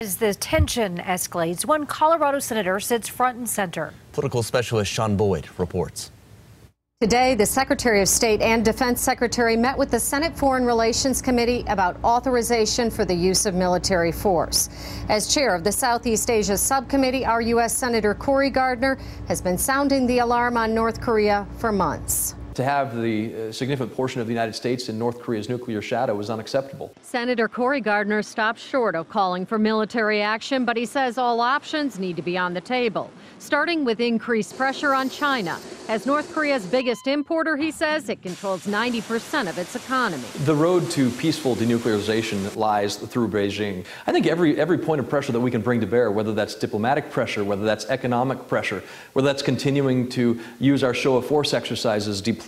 As the tension escalates, one Colorado senator sits front and center. Political specialist Sean Boyd reports. Today, the Secretary of State and Defense Secretary met with the Senate Foreign Relations Committee about authorization for the use of military force. As chair of the Southeast Asia Subcommittee, our U.S. Senator Cory Gardner has been sounding the alarm on North Korea for months. To have the significant portion of the United States in North Korea's nuclear shadow is unacceptable. Senator Cory Gardner stopped short of calling for military action, but he says all options need to be on the table, starting with increased pressure on China. As North Korea's biggest importer, he says it controls 90% of its economy. The road to peaceful denuclearization lies through Beijing. I think every point of pressure that we can bring to bear, whether that's diplomatic pressure, whether that's economic pressure, whether that's continuing to use our show of force exercises, deploying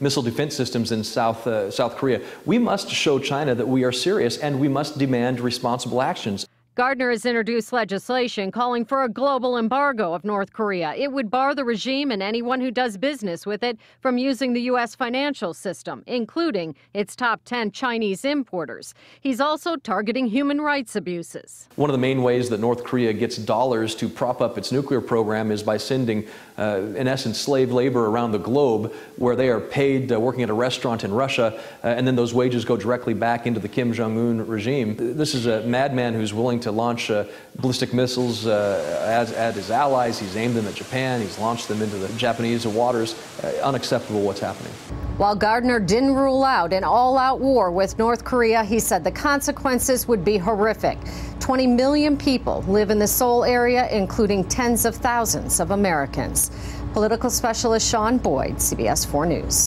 missile defense systems in South Korea, we must show China that we are serious and we must demand responsible actions. Gardner has introduced legislation calling for a global embargo of North Korea. It would bar the regime and anyone who does business with it from using the U.S. financial system, including its top 10 Chinese importers. He's also targeting human rights abuses. One of the main ways that North Korea gets dollars to prop up its nuclear program is by sending, in essence, slave labor around the globe, where they are paid working at a restaurant in Russia, and then those wages go directly back into the Kim Jong-un regime. This is a madman who's willing to launch ballistic missiles at his allies. He's aimed them at Japan. He's launched them into the Japanese waters. Unacceptable what's happening. While Gardner didn't rule out an all-out war with North Korea, he said the consequences would be horrific. 20 million people live in the Seoul area, including tens of thousands of Americans. Political specialist Sean Boyd, CBS 4 News.